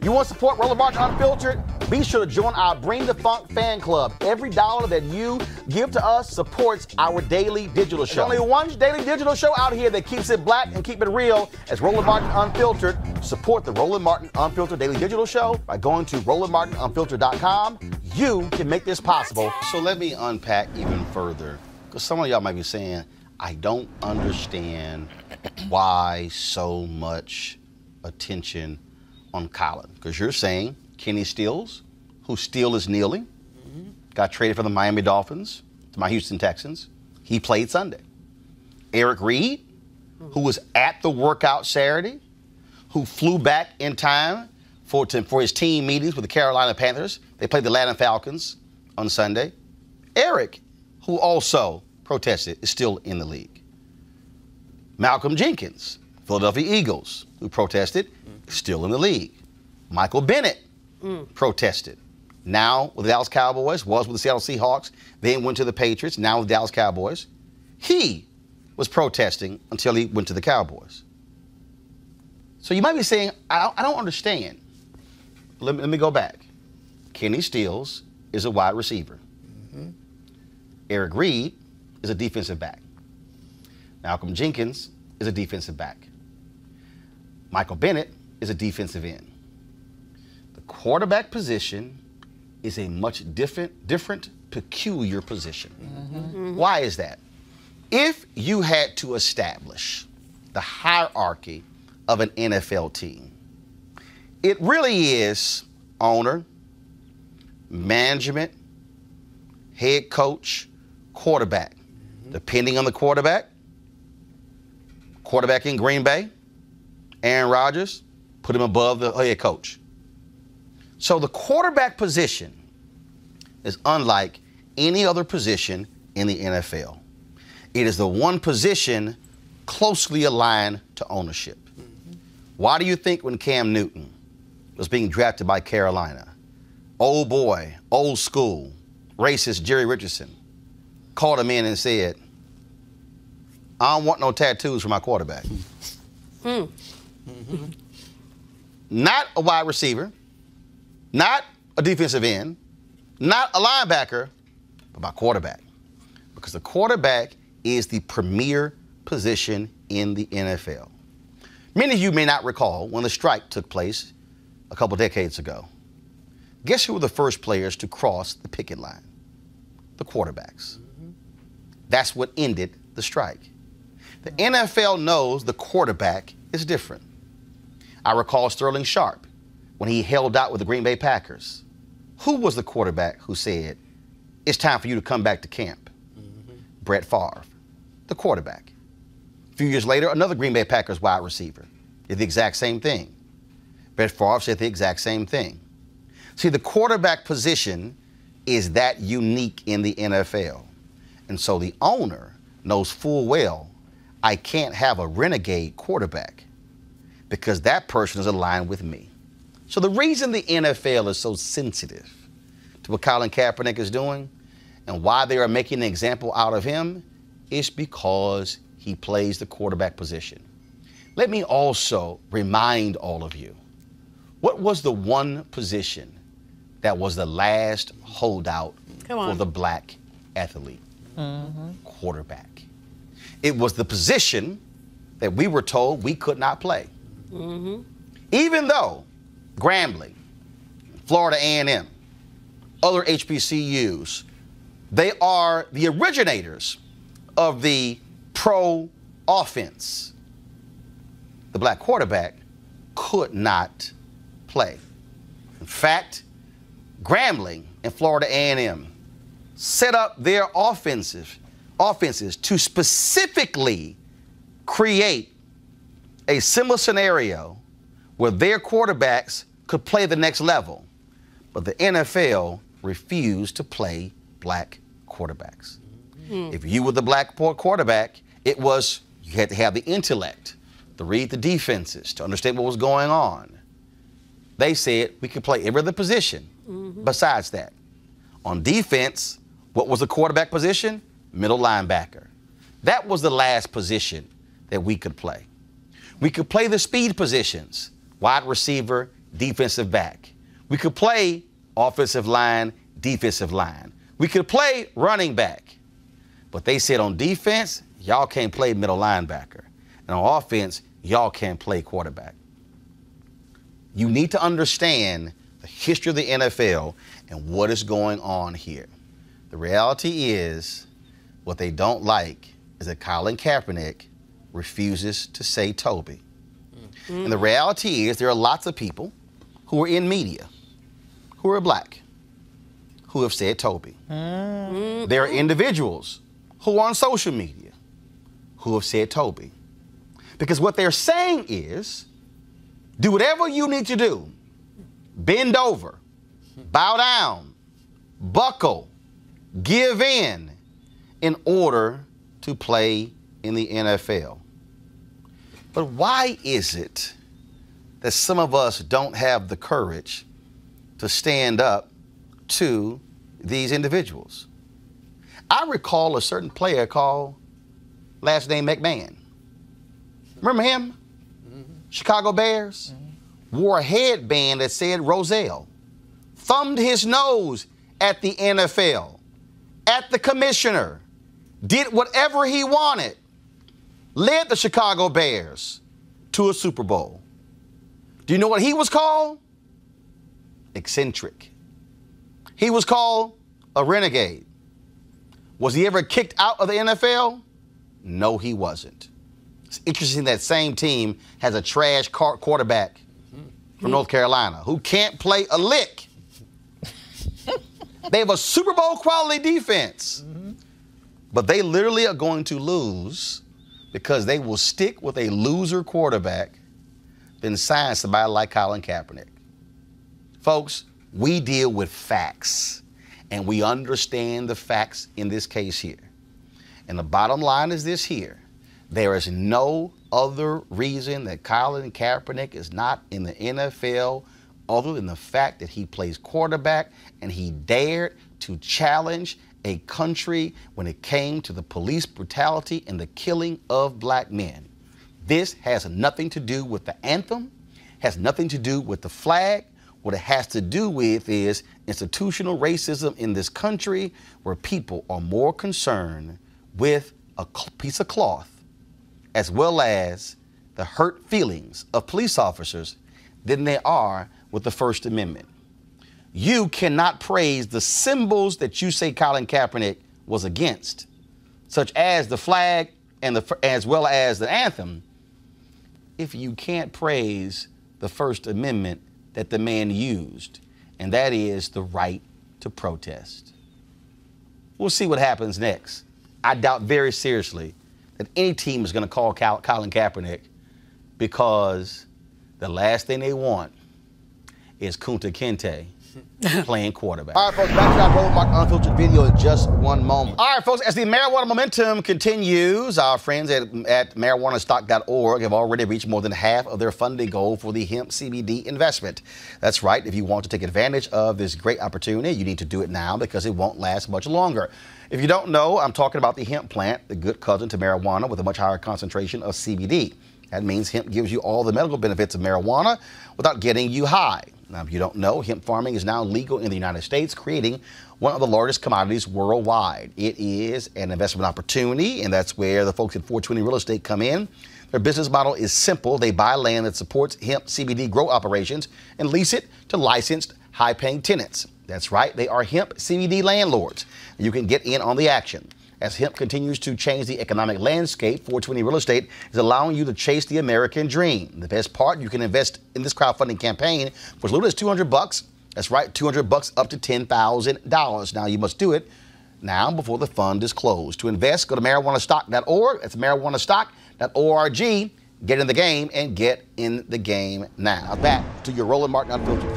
You want to support Roland Martin Unfiltered? Be sure to join our Bring the Funk fan club. Every dollar that you give to us supports our daily digital show. There's only one daily digital show out here that keeps it black and keep it real as Roland Martin Unfiltered. Support the Roland Martin Unfiltered daily digital show by going to RolandMartinUnfiltered.com. You can make this possible. So let me unpack even further, because some of y'all might be saying, I don't understand why so much attention on Colin, because you're saying Kenny Stills, who still is kneeling, got traded from the Miami Dolphins to my Houston Texans. He played Sunday. Eric Reed, who was at the workout Saturday, who flew back in time for his team meetings with the Carolina Panthers. They played the Atlanta Falcons on Sunday. Eric, who also protested, is still in the league. Malcolm Jenkins, Philadelphia Eagles, who protested, still in the league. Michael Bennett protested. Now with the Dallas Cowboys, was with the Seattle Seahawks, then went to the Patriots, now with the Dallas Cowboys. He was protesting until he went to the Cowboys. So you might be saying, I don't understand. Let me go back. Kenny Stills is a wide receiver. Eric Reed is a defensive back. Malcolm Jenkins is a defensive back. Michael Bennett is a defensive end. The quarterback position is a much different, peculiar position. Why is that? If you had to establish the hierarchy of an NFL team, it really is owner, management, head coach, quarterback. Depending on the quarterback in Green Bay, Aaron Rodgers, put him above the head coach. So the quarterback position is unlike any other position in the NFL. It is the one position closely aligned to ownership. Why do you think when Cam Newton was being drafted by Carolina, old boy, old school, racist Jerry Richardson called him in and said, I don't want no tattoos for my quarterback. Not a wide receiver, not a defensive end, not a linebacker, but my quarterback. Because the quarterback is the premier position in the NFL. Many of you may not recall when the strike took place a couple decades ago. Guess who were the first players to cross the picket line? The quarterbacks. That's what ended the strike. The NFL knows the quarterback is different. I recall Sterling Sharp when he held out with the Green Bay Packers. Who was the quarterback who said, it's time for you to come back to camp? Brett Favre, the quarterback. A few years later, another Green Bay Packers wide receiver did the exact same thing. Brett Favre said the exact same thing. See, the quarterback position is that unique in the NFL. And so the owner knows full well, I can't have a renegade quarterback because that person is aligned with me. So the reason the NFL is so sensitive to what Colin Kaepernick is doing and why they are making an example out of him is because he plays the quarterback position. Let me also remind all of you, what was the one position that was the last holdout for the black athlete? Quarterback. It was the position that we were told we could not play. Even though Grambling, Florida A&M, other HBCUs, they are the originators of the pro offense. The black quarterback could not play. In fact, Grambling and Florida A&M set up their offenses to specifically create a similar scenario where their quarterbacks could play the next level. But the NFL refused to play black quarterbacks. If you were the black quarterback, it was you had to have the intellect to read the defenses, to understand what was going on. They said we could play every other position besides that. On defense, what was the quarterback position? Middle linebacker. That was the last position that we could play. We could play the speed positions, wide receiver, defensive back. We could play offensive line, defensive line. We could play running back. But they said on defense, y'all can't play middle linebacker. And on offense, y'all can't play quarterback. You need to understand the history of the NFL and what is going on here. The reality is, what they don't like is that Colin Kaepernick refuses to say Toby. And the reality is there are lots of people who are in media, who are black, who have said Toby. There are individuals who are on social media who have said Toby. Because what they're saying is, do whatever you need to do. Bend over, bow down, buckle, give in order to play in the NFL. But why is it that some of us don't have the courage to stand up to these individuals? I recall a certain player called last name McMahon. Remember him? Chicago Bears? Wore a headband that said Roselle. Thumbed his nose at the NFL, at the commissioner, did whatever he wanted, led the Chicago Bears to a Super Bowl. Do you know what he was called? Eccentric. He was called a renegade. Was he ever kicked out of the NFL? No, he wasn't. It's interesting that same team has a trash quarterback from North Carolina who can't play a lick. They have a Super Bowl quality defense. But they literally are going to lose because they will stick with a loser quarterback than sign somebody like Colin Kaepernick. Folks, we deal with facts, and we understand the facts in this case here. And the bottom line is this here. There is no other reason that Colin Kaepernick is not in the NFL other than the fact that he plays quarterback and he dared to challenge a country when it came to the police brutality and the killing of black men. This has nothing to do with the anthem, has nothing to do with the flag. What it has to do with is institutional racism in this country where people are more concerned with a piece of cloth as well as the hurt feelings of police officers than they are with the First Amendment. You cannot praise the symbols that you say Colin Kaepernick was against, such as the flag and as well as the anthem, if you can't praise the First Amendment that the man used, and that is the right to protest. We'll see what happens next. I doubt very seriously that any team is going to call Colin Kaepernick because the last thing they want is Kunta Kinte playing quarterback. All right, folks, back to our Roland Martin Unfiltered video in just one moment. All right, folks, as the marijuana momentum continues, our friends at marijuanastock.org have already reached more than half of their funding goal for the hemp CBD investment. That's right. If you want to take advantage of this great opportunity, you need to do it now because it won't last much longer. If you don't know, I'm talking about the hemp plant, the good cousin to marijuana with a much higher concentration of CBD. That means hemp gives you all the medical benefits of marijuana without getting you high. Now, if you don't know, hemp farming is now legal in the United States, creating one of the largest commodities worldwide. It is an investment opportunity, and that's where the folks at 420 Real Estate come in. Their business model is simple. They buy land that supports hemp CBD grow operations and lease it to licensed, high-paying tenants. That's right, they are hemp CBD landlords. You can get in on the action. As hemp continues to change the economic landscape, 420 Real Estate is allowing you to chase the American dream. The best part, you can invest in this crowdfunding campaign for as little as $200. That's right, $200 up to $10,000. Now, you must do it now before the fund is closed. To invest, go to marijuanastock.org. That's marijuanastock.org. Get in the game and get in the game now. Back to your Roland Martin Unfiltered.